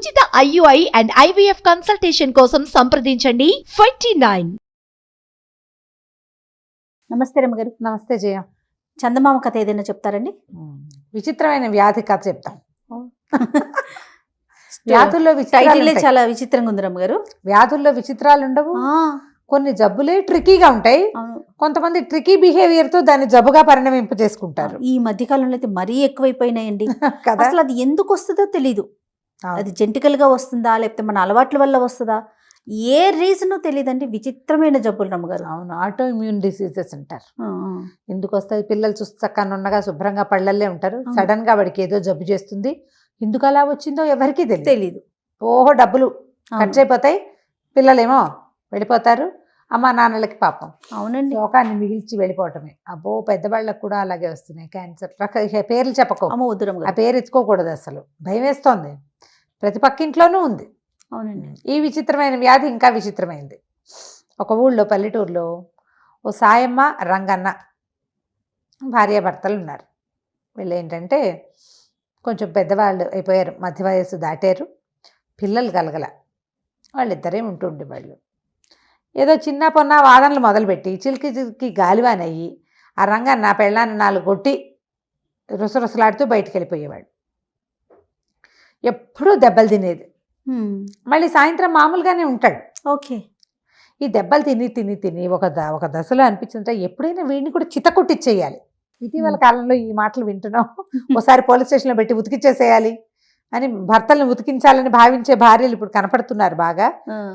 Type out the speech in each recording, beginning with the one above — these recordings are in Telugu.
ఉచిత IUI అండ్ IVF కన్సల్టేషన్ కోసం సంప్రదించండి 29. నమస్తే రమ్మగారు. నమస్తే జయ. చందమామ కథ ఏదైనా చెప్తారండి? విచిత్రమైన వ్యాధి కథ చెప్తాం. వ్యాధుల్లో టైటిలే చాలా విచిత్రంగా ఉంది రమ్మగారు. వ్యాధుల్లో విచిత్రాలు ఉండవు. కొన్ని జబ్బులే ట్రికీగా ఉంటాయి. కొంతమంది ట్రికీ బిహేవియర్ తో దాన్ని జబ్బుగా పరిణమింప చేసుకుంటారు. ఈ మధ్య కాలంలో అయితే మరీ ఎక్కువైపోయినాయండి. అసలు అది ఎందుకు వస్తుందో తెలీదు. అది జెంటికల్ గా వస్తుందా లేకపోతే మన అలవాట్ల వల్ల వస్తుందా, ఏ రీజన్ తెలియదండి. విచిత్రమైన జబ్బులు రమ్మగారు. అవును, ఆటో ఇమ్యూన్ డిసీజెస్ అంటారు. ఎందుకు వస్తుంది? పిల్లలు చక్కగా శుభ్రంగా పళ్ళల్లే ఉంటారు. సడన్ గా వాడికి ఏదో జబ్బు చేస్తుంది. ఎందుకు అలా వచ్చిందో ఎవరికీ తెలియదు. ఓహో, డబ్బులు ఖర్చు అయిపోతాయి, పిల్లలేమో వెళ్ళిపోతారు, అమ్మ నాన్నలకి పాపం. అవునండి, లోకాన్ని మిగిల్చి వెళ్ళిపోవటమే. అబ్బో, పెద్దవాళ్ళకు కూడా అలాగే వస్తున్నాయి క్యాన్సర్. పేర్లు చెప్పకో, ఆ పేరు ఎత్తుకోకూడదు. అసలు భయం వేస్తోంది. ప్రతి పక్కింట్లోనూ ఉంది. అవునండి. ఈ విచిత్రమైన వ్యాధి ఇంకా విచిత్రమైంది. ఒక ఊళ్ళో, పల్లెటూరులో ఓ సాయమ్మ, రంగన్న భార్యాభర్తలు ఉన్నారు. వీళ్ళు ఏంటంటే కొంచెం పెద్దవాళ్ళు అయిపోయారు, మధ్య వయస్సు దాటారు, పిల్లలు కలగల. వాళ్ళిద్దరే ఉంటుండేవాళ్ళు. ఏదో చిన్న పొన్న వాదనలు మొదలుపెట్టి చిలికి గాలివానయ్యి ఆ రంగన్న పెళ్ళాన్ని 4 కొట్టి రుసరుసలాడుతూ బయటికి వెళ్ళిపోయేవాడు. ఎప్పుడూ దెబ్బలు తినేది. మళ్ళీ సాయంత్రం మామూలుగానే ఉంటాడు. ఓకే. ఈ దెబ్బలు తిని ఒక దశలో అనిపించిందంటే ఎప్పుడైనా వీడిని కూడా చితకొట్టిచ్చేయాలి. ఇటీవల కాలంలో ఈ మాటలు వింటున్నాం. ఒకసారి పోలీస్ స్టేషన్లో పెట్టి ఉతికిచ్చేసేయాలి అని భర్తలను ఉతికించాలని భావించే భార్యలు ఇప్పుడు కనపడుతున్నారు బాగా.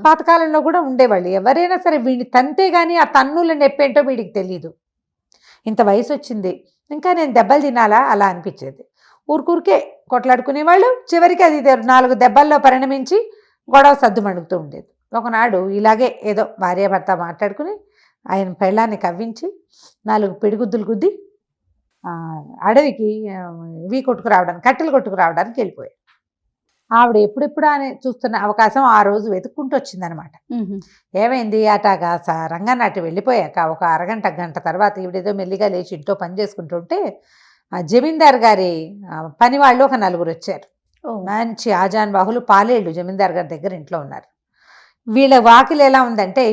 పాతకాలంలో కూడా ఉండేవాళ్ళు. ఎవరైనా సరే వీడిని తంతే గానీ ఆ తన్నుల నొప్పేంటో వీడికి తెలియదు. ఇంత వయసు వచ్చింది, ఇంకా నేను దెబ్బలు తినాలా అలా అనిపించేది. ఊరికే కొట్లాడుకునేవాళ్ళు. చివరికి అది 4 దెబ్బల్లో పరిణమించి గొడవ సద్దుమణుగుతూ ఉండేది. ఒకనాడు ఇలాగే ఏదో భార్యాభర్త మాట్లాడుకుని ఆయన పెళ్ళాన్ని కవ్వించి 4 పిడిగుద్దులు గుద్ది అడవికి కట్టెలు కొట్టుకురావడానికి వెళ్ళిపోయాడు. ఆవిడ ఎప్పుడెప్పుడు అని చూస్తున్న అవకాశం ఆ రోజు వెతుక్కుంటూ వచ్చిందనమాట. ఏమైంది? అటాగా రంగన్న అటు వెళ్ళిపోయాక ఒక అరగంట గంట తర్వాత ఈవిడేదో మెల్లిగా లేచి ఇంట్లో పని చేసుకుంటుంటే జమీందార్ గారి పని వాళ్ళు ఒక 4 వచ్చారు. మంచి ఆజాన్ బాహులు, పాలేళ్ళు జమీందార్ గారి దగ్గర ఇంట్లో ఉన్నారు. వీళ్ళ వాకిలు ఎలా ఉందంటే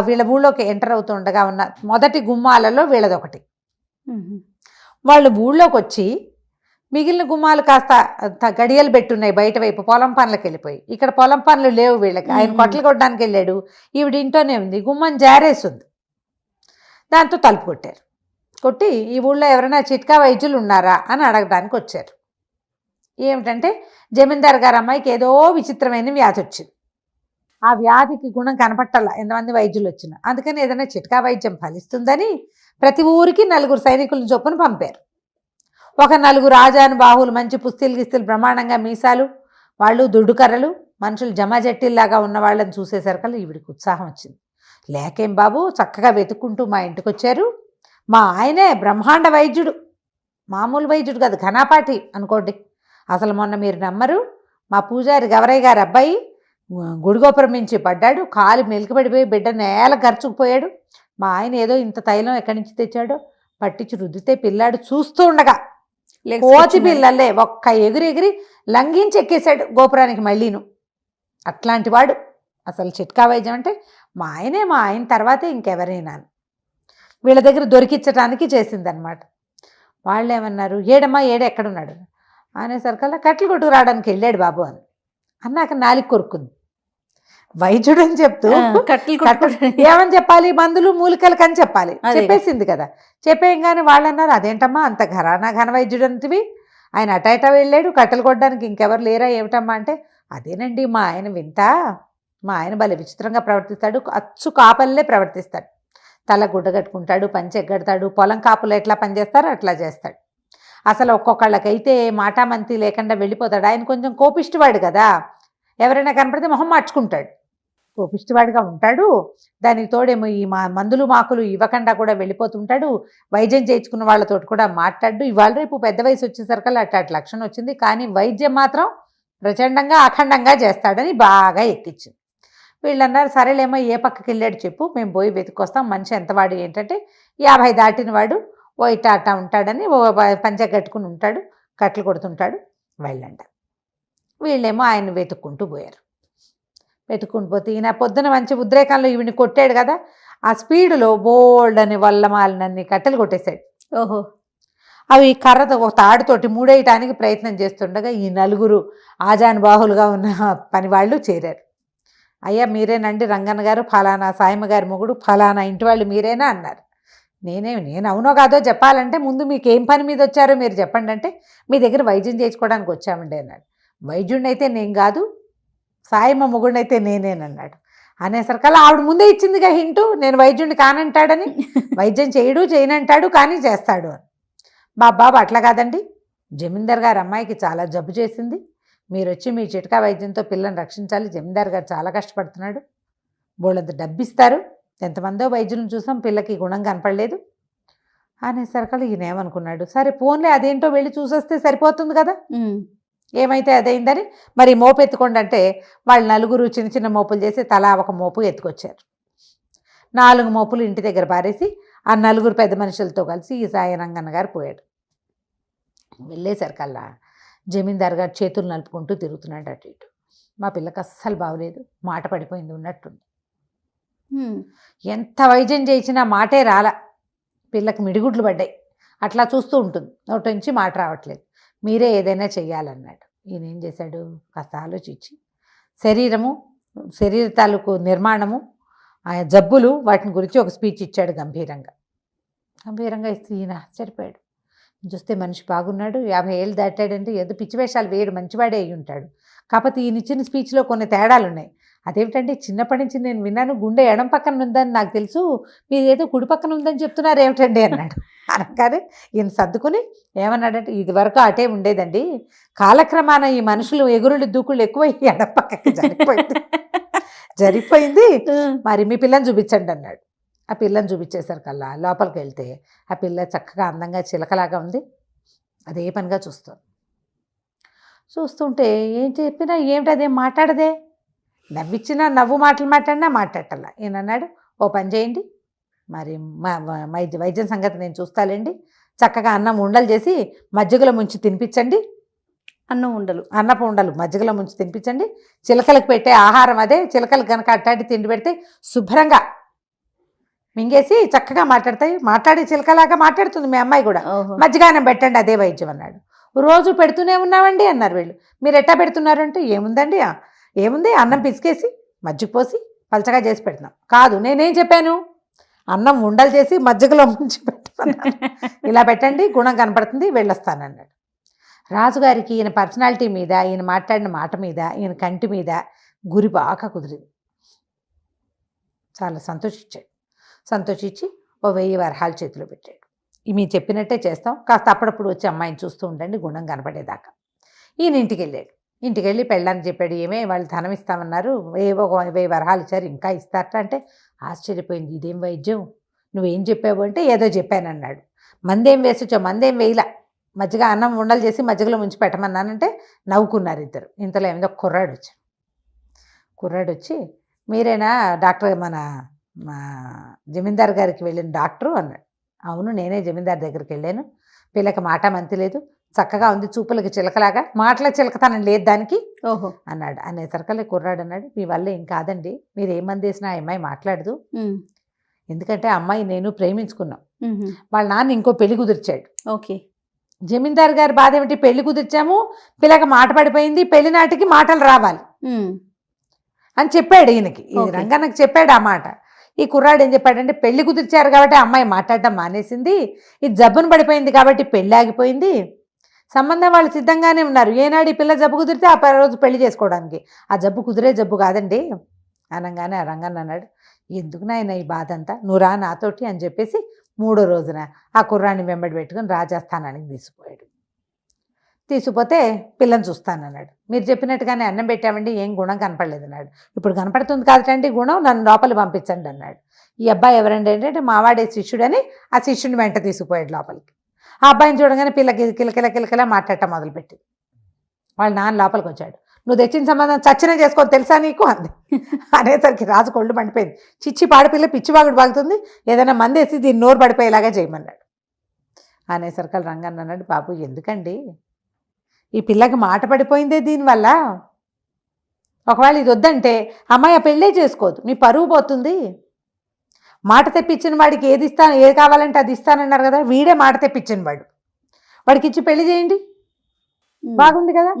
వీళ్ళ ఊళ్ళోకి ఎంటర్ అవుతూ ఉండగా ఉన్న మొదటి గుమ్మాలలో వీళ్ళదొకటి. వాళ్ళు ఊళ్ళోకి వచ్చి మిగిలిన గుమ్మాలు కాస్త గడియలు పెట్టున్నాయి బయట వైపు. పొలం పనులకు వెళ్ళిపోయి, ఇక్కడ పొలం పనులు లేవు వీళ్ళకి. ఆయన కొట్టలు కొట్టడానికి వెళ్ళాడు, ఈవిడ ఇంట్లోనే ఉంది. గుమ్మం జారేస్తుంది. దాంతో తలుపు కొట్టారు. కొట్టి ఈ ఊళ్ళో ఎవరైనా చిట్కా వైద్యులు ఉన్నారా అని అడగడానికి వచ్చారు. ఏమిటంటే జమీందార్ గారి అమ్మాయికి ఏదో విచిత్రమైన వ్యాధి వచ్చింది. ఆ వ్యాధికి గుణం కనపట్టాల ఎంతమంది వైద్యులు వచ్చినా. అందుకని ఏదైనా చిట్కా వైద్యం ఫలిస్తుందని ప్రతి ఊరికి 4 సైనికులను చొప్పున పంపారు. ఒక 4 ఆజాను బాహువులు, మంచి పుస్తీలు గిస్తీలు, బ్రహ్మాండంగా మీసాలు, వాళ్ళు దుడ్డుకర్రలు, మనుషులు జమాజట్టిల్లాగా ఉన్న వాళ్ళని చూసేసరికల్లా ఈవిడికి ఉత్సాహం వచ్చింది. లేకేం బాబు, చక్కగా వెతుక్కుంటూ మా ఇంటికి వచ్చారు. మా ఆయనే బ్రహ్మాండ వైద్యుడు, మామూలు వైద్యుడు కాదు, ఘనాపాటి అనుకోండి. అసలు మొన్న మీరు నమ్మరు, మా పూజారి గవరయ్య గారి అబ్బాయి గుడిగోపురం నుంచి పడ్డాడు, కాలు మెలికబడిపోయి బిడ్డ నేల గరుచుకుపోయాడు. మా ఆయన ఏదో ఇంత తైలం ఎక్కడి నుంచి తెచ్చాడో పట్టించి రుద్దితే పిల్లాడు చూస్తూ ఉండగా కోతి పిల్లలే ఒక్క ఎగిరి లంఘించి ఎక్కేశాడు గోపురానికి మళ్ళీను. అట్లాంటి వాడు. అసలు చిట్కా వైద్యం అంటే మా ఆయన తర్వాతే ఇంకెవరైనా వీళ్ళ దగ్గర దొరికించడానికి చేసిందనమాట. వాళ్ళు ఏమన్నారు, ఏడమ్మా ఎక్కడున్నాడు అనేసరికల్లా కట్టెలు కొట్టుకు రావడానికి వెళ్ళాడు బాబు అని అన్నాక నాలిక కొరుక్కుంది. వైద్యుడు అని చెప్తూ ఏమని చెప్పాలి, మందులు మూలికలకు అని చెప్పాలి. చెప్పేసింది కదా. చెప్పేయంగానే వాళ్ళు అన్నారు, అదేంటమ్మా అంత ఘన వైద్యుడు అంటివి, ఆయన అటైట వెళ్ళాడు, కట్టెలు కొట్టడానికి ఇంకెవరు లేరా ఏమిటమ్మా అంటే, అదేనండి మా ఆయన వింత, మా ఆయన భలే విచిత్రంగా ప్రవర్తిస్తాడు, అచ్చు కాపల్లే ప్రవర్తిస్తాడు, తల గుడ్డ కట్టుకుంటాడు, పంచె ఎగ్గడతాడు, పొలం కాపులు ఎట్లా పనిచేస్తారో అట్లా చేస్తాడు. అసలు ఒక్కొక్కళ్ళకైతే మాటామంతి లేకుండా వెళ్ళిపోతాడు. ఆయన కొంచెం కోపిష్టివాడు కదా, ఎవరైనా కనపడితే మొహం మార్చుకుంటాడు, కోపిష్టివాడిగా ఉంటాడు. దానికి తోడేమో ఈ మందులు మాకులు ఇవ్వకుండా కూడా వెళ్ళిపోతుంటాడు. వైద్యం చేయించుకున్న వాళ్ళతో కూడా మాట్లాడు. ఇవాళ రేపు పెద్ద వయసు వచ్చేసరికల్లా అట్లాంటి లక్షణం వచ్చింది. కానీ వైద్యం మాత్రం ప్రచండంగా అఖండంగా చేస్తాడని బాగా ఎక్కించింది. వీళ్ళు అన్నారు, సరేలేమో ఏ పక్కకి వెళ్ళాడు చెప్పు, మేము పోయి వెతుక్కొస్తాం. మనిషి ఎంతవాడు ఏంటంటే 50 దాటిన వాడు, ఓ ఇట్టా ఉంటాడని, ఓ పంచె కట్టుకుని ఉంటాడు, కట్టెలు కొడుతుంటాడు, వెళ్ళండి. వీళ్ళేమో ఆయన వెతుక్కుంటూ పోయారు. వెతుక్కుంటూ పోతే ఈయన పొద్దున మంచి ఉద్రేకంలో ఈవిని కొట్టాడు కదా, ఆ స్పీడులో బోల్డ్ అని వల్లమాలనన్ని కట్టెలు కొట్టేశాడు. ఓహో. అవి కర్రతో ఒక తాడుతోటి మూడేయటానికి ప్రయత్నం చేస్తుండగా ఈ నలుగురు ఆజానుబాహులుగా ఉన్న పని వాళ్ళు చేరారు. అయ్యా మీరేనండి రంగన్న గారు, ఫలానా సాయమ్మ గారి మొగుడు, ఫలానా ఇంటి వాళ్ళు మీరేనా అన్నారు. నేను అవునో కాదో చెప్పాలంటే ముందు మీకు ఏం పని మీద వచ్చారో మీరు చెప్పండి అంటే, మీ దగ్గర వైద్యం చేయించుకోవడానికి వచ్చామండి అన్నాడు. వైద్యుడిని అయితే నేను కాదు, సాయమ్మ మొగుడిని అయితే నేనేనన్నాడు. అనేసరికల్లా ఆవిడ ముందే ఇచ్చిందిగా హింటు, నేను వైద్యుడిని కానంటాడని. వైద్యం చేయనంటాడు కానీ చేస్తాడు అని. బాబు అట్లా కాదండి, జమీందార్ గారు అమ్మాయికి చాలా జబ్బు చేసింది, మీరు వచ్చి మీ చిట్కా వైద్యంతో పిల్లని రక్షించాలి, జమీందార్ గారు చాలా కష్టపడుతున్నాడు, బోళ్ళంత డబ్బిస్తారు, ఎంతమందో వైద్యులను చూసాం, పిల్లకి గుణం కనపడలేదు అనేసరికల్లా ఈయన ఏమనుకున్నాడు, సరే ఫోన్లే అదేంటో వెళ్ళి చూసొస్తే సరిపోతుంది కదా, ఏమైతే అదైందని మరి మోపు ఎత్తుకోండి అంటే వాళ్ళు నలుగురు చిన్న చిన్న మోపులు చేసి తలా ఒక మోపు ఎత్తుకొచ్చారు. 4 మోపులు ఇంటి దగ్గర పారేసి ఆ నలుగురు పెద్ద మనుషులతో కలిసి ఈ సాయి రంగన్న గారు పోయాడు. వెళ్ళేసరికల్లా జమీందార్ గారు చేతులు నలుపుకుంటూ తిరుగుతున్నాడు అటు ఇటు. మా పిల్లకి అస్సలు బాగలేదు, మాట పడిపోయింది ఉన్నట్టుంది. ఎంత వైద్యం చేసినా మాటే రాలా, పిల్లకి మిడిగుడ్లు పడ్డాయి, అట్లా చూస్తూ ఉంటుంది, నోటి నుంచి మాట రావట్లేదు, మీరే ఏదైనా చెయ్యాలన్నాడు. ఈయన ఏం చేశాడు, కాస్త ఆలోచించి శరీర తాలూకు నిర్మాణము, ఆ జబ్బులు, వాటిని గురించి ఒక స్పీచ్ ఇచ్చాడు గంభీరంగా ఇస్తే ఈయన ఆశ్చర్యపోయాడు. చూస్తే మనిషి బాగున్నాడు, 50 ఏళ్ళు దాటాడంటే ఏదో పిచ్చి వేషాలు వేయడు, మంచివాడే అయి ఉంటాడు. కాకపోతే ఈయన ఇచ్చిన స్పీచ్లో కొన్ని తేడాలు ఉన్నాయి. అదేమిటంటే చిన్నప్పటి నుంచి నేను విన్నాను గుండె ఎడం పక్కన ఉందని నాకు తెలుసు, మీరు ఏదో కుడి పక్కన ఉందని చెప్తున్నారు ఏమిటండి అన్నాడు. అనగానే ఈయన సర్దుకుని ఏమన్నాడంటే, ఇది వరకు అటే ఉండేదండి, కాలక్రమాన ఈ మనుషులు ఎగురులు దూకుళ్ళు ఎక్కువ ఎడం పక్కకి జరిగిపోయింది, మరి మీ పిల్లని చూపించండి అన్నాడు. ఆ పిల్లని చూపించేసరికల్లా లోపలికి వెళ్తే ఆ పిల్ల చక్కగా అందంగా చిలకలాగా ఉంది, అదే పనిగా చూస్తుంటే ఏం చెప్పినా ఏమిటి అదేం మాట్లాడదే, నవ్విచ్చినా నవ్వు మాటలు మాట్లాడినా మాట్లాడాల. ఈయన అన్నాడు, ఓ పని చేయండి, మరి వైద్యం సంగతి నేను చూస్తాలేండి, చక్కగా అన్నం ఉండలు చేసి మజ్జిగలో ముంచి తినిపించండి, అన్నపు ఉండలు మజ్జిగలో ముంచి తినిపించండి, చిలకలకు పెట్టే ఆహారం అదే, చిలకలకు కనుక అట్టాటి తిండి పెడితే శుభ్రంగా మింగేసి చక్కగా మాట్లాడి చిలకలాగా మాట్లాడుతుంది మీ అమ్మాయి కూడా, మజ్జిగానం పెట్టండి, అదే వైద్యం అన్నాడు. రోజు పెడుతూనే ఉన్నామండి అన్నారు వీళ్ళు. మీరు ఎట్టా పెడుతున్నారు అంటే, ఏముంది అన్నం పిసికేసి మజ్జిగ పోసి పలచగా చేసి పెడుతున్నాం. కాదు, నేనేం చెప్పాను, అన్నం ఉండలు చేసి మజ్జిగలో ముంచి పెట్టమన్నాను, ఇలా పెట్టండి గుణం కనపడుతుంది, వెళ్ళొస్తానన్నాడు. రాజుగారికి ఈయన పర్సనాలిటీ మీద, ఈయన మాట్లాడిన మాట మీద, ఈయన కంటి మీద గురి బాగా కుదిరింది. చాలా సంతోషించి ఓ 1000 వరహాలు చేతిలో పెట్టాడు. మీరు చెప్పినట్టే చేస్తాం, కాస్త అప్పుడప్పుడు వచ్చి అమ్మాయిని చూస్తూ ఉండండి గుణం కనపడేదాకా. ఈయన ఇంటికి వెళ్ళి పెళ్ళాన్ని చెప్పాడు, వాళ్ళు ధనం ఇస్తామన్నారు, ఏవో 1000 వరహాలు ఇచ్చారు, ఇంకా ఇస్తారట అంటే ఆశ్చర్యపోయింది. ఇదేం వైద్యం, నువ్వేం చెప్పావు అంటే ఏదో చెప్పానన్నాడు. మందేం వేసొచ్చావు, మందేం వేయలా, మజ్జిగ అన్నం ఉండలు చేసి మజ్జిగలో ముంచి పెట్టమన్నానంటే నవ్వుకున్నారు ఇద్దరు. ఇంతలో ఏమిదో కుర్రాడు వచ్చి మీరేనా డాక్టర్, మా జమీందార్ గారికి వెళ్ళిన డాక్టరు అన్నాడు. అవును, నేనే జమీందార్ దగ్గరికి వెళ్ళాను, పిల్లకి మాట మంతి లేదు, చక్కగా ఉంది, చూపులకి చిలకలాగా, మాటల చిలకతనం లేదు దానికి అన్నాడు. అనేసరికల్లా కుర్రాడు అన్నాడు, మీ వల్ల ఏం కాదండి, మీరు ఏ మంది వేసినా ఆ అమ్మాయి మాట్లాడదు, ఎందుకంటే అమ్మాయి నేను ప్రేమించుకున్నాం, వాళ్ళ నాన్న ఇంకో పెళ్లి కుదిర్చాడు. జమీందార్ గారి బాధ ఏమిటి, పెళ్లి కుదిర్చాము, పిల్లకి మాట పడిపోయింది, పెళ్లి నాటికి మాటలు రావాలి అని చెప్పాడు ఈయనకి. ఈ రంగన్నకి చెప్పాడు ఆ మాట. ఈ కుర్రాడు ఏం చెప్పాడంటే, పెళ్లి కుదిర్చారు కాబట్టి అమ్మాయి మాట్లాడటం మానేసింది, ఇది జబ్బును పడిపోయింది కాబట్టి పెళ్ళి ఆగిపోయింది, సంబంధం వాళ్ళు సిద్ధంగానే ఉన్నారు, ఏనాడు ఈ పిల్ల జబ్బు కుదిరితే ఆ రోజు పెళ్లి చేసుకోవడానికి, ఆ జబ్బు కుదిరే జబ్బు కాదండి అనగానే ఆ రంగన్న అన్నాడు, ఎందుకు నాయన ఈ బాధ అంతా, నువ్వు రా నాతోటి అని చెప్పేసి 3వ రోజున ఆ కుర్రాన్ని వెంబడి పెట్టుకుని రాజస్థానానికి తీసుకుపోతే పిల్లని చూస్తానన్నాడు. మీరు చెప్పినట్టుగానే అన్నం పెట్టామండి, ఏం గుణం కనపడలేదు అన్నాడు. ఇప్పుడు కనపడుతుంది కాదండి గుణం, నన్ను లోపల పంపించండి అన్నాడు. ఈ అబ్బాయి ఎవరండి అంటే మావాడే శిష్యుడని ఆ శిష్యుని వెంట తీసుకుపోయాడు లోపలికి. ఆ అబ్బాయిని చూడగానే పిల్లకి కిలకిల మాట్లాడటం మొదలుపెట్టి వాళ్ళ నాన్న లోపలికి వచ్చాడు. నువ్వు తెచ్చిన సంబంధం చచ్చిన చేసుకోని తెలుసా నీకు అంది. అనేసరికి రాజు కొళ్ళు మండిపోయింది. చిచ్చి పాడపిల్ల పిచ్చివాగుడు బాగుతుంది, ఏదైనా మందేసి దీన్ని నోరు పడిపోయేలాగా చేయమన్నాడు. అనేసరికి రంగన్న అన్నాడు, బాబు ఎందుకండి ఈ పిల్లకి మాట పడిపోయిందే దీనివల్ల. ఒకవేళ ఇది వద్దంటే అమ్మాయి ఆ పెళ్ళే చేసుకోదు, నీ పరువు పోతుంది. మాట తెప్పించిన వాడికి ఏది కావాలంటే అది ఇస్తానన్నారు కదా, వీడే మాట తెప్పించిన వాడు, వాడికి ఇచ్చి పెళ్లి చేయండి, బాగుంది కదా.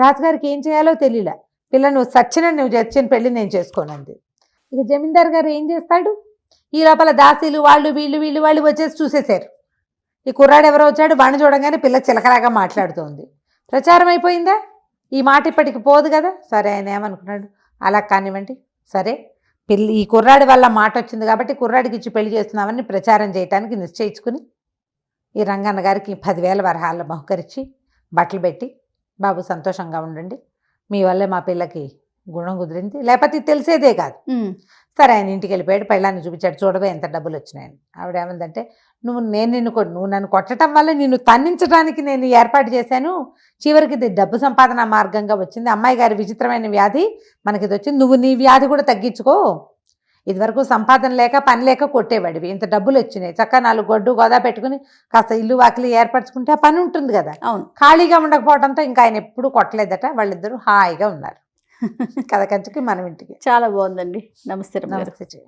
రాజుగారికి ఏం చేయాలో తెలియలే, పిల్ల నువ్వు నువ్వు చచ్చిన పెళ్లి నేను చేసుకోనంది. ఇక జమీందార్ గారు ఏం చేస్తాడు, ఈ లోపల దాసీలు వాళ్ళు వీళ్ళు వచ్చేసి చూసేశారు. ఈ కుర్రాడు ఎవరో వచ్చాడు, వాడిని చూడగానే పిల్ల చిలకలాగా మాట్లాడుతోంది. ప్రచారం అయిపోయిందా, ఈ మాట ఇప్పటికి పోదు కదా. సరే ఆయన ఏమనుకున్నాడు, అలా కానివ్వండి, సరే ఈ కుర్రాడి వల్ల మాట వచ్చింది కాబట్టి కుర్రాడికి ఇచ్చి పెళ్లి చేస్తున్నామని ప్రచారం చేయడానికి నిశ్చయించుకుని ఈ రంగన్న గారికి 10,000 వరహాలు బహుకరించి బట్టలు పెట్టి, బాబు సంతోషంగా ఉండండి, మీ వల్లే మా పిల్లకి గుణం కుదిరింది, లేకపోతే ఇది తెలిసేదే కాదు. సరే ఆయన ఇంటికి వెళ్ళిపోయాడు, పెళ్ళాన్ని చూపించాడు, చూడవే ఎంత డబ్బులు వచ్చినాయని. ఆవిడ ఏమందంటే, నువ్వు నన్ను కొట్టడం వల్ల నిన్ను తన్నించడానికి నేను ఏర్పాటు చేశాను, చివరికి ఇది డబ్బు సంపాదన మార్గంగా వచ్చింది, అమ్మాయి గారి విచిత్రమైన వ్యాధి మనకి ఇది వచ్చింది, నువ్వు నీ వ్యాధి కూడా తగ్గించుకో. ఇదివరకు సంపాదన లేక పని లేక కొట్టేవాడివి, ఇంత డబ్బులు వచ్చినాయి, చక్కగా 4 గొడ్డు గోదా పెట్టుకుని కాస్త ఇల్లు వాకిలి ఏర్పరచుకుంటే ఆ పని ఉంటుంది కదా. అవును, ఖాళీగా ఉండకపోవడంతో ఇంకా ఆయన ఎప్పుడూ కొట్టలేదట, వాళ్ళిద్దరూ హాయిగా ఉన్నారు. కథ కంచుకి మనం ఇంటికి. చాలా బాగుందండి. నమస్తే. నమస్తే.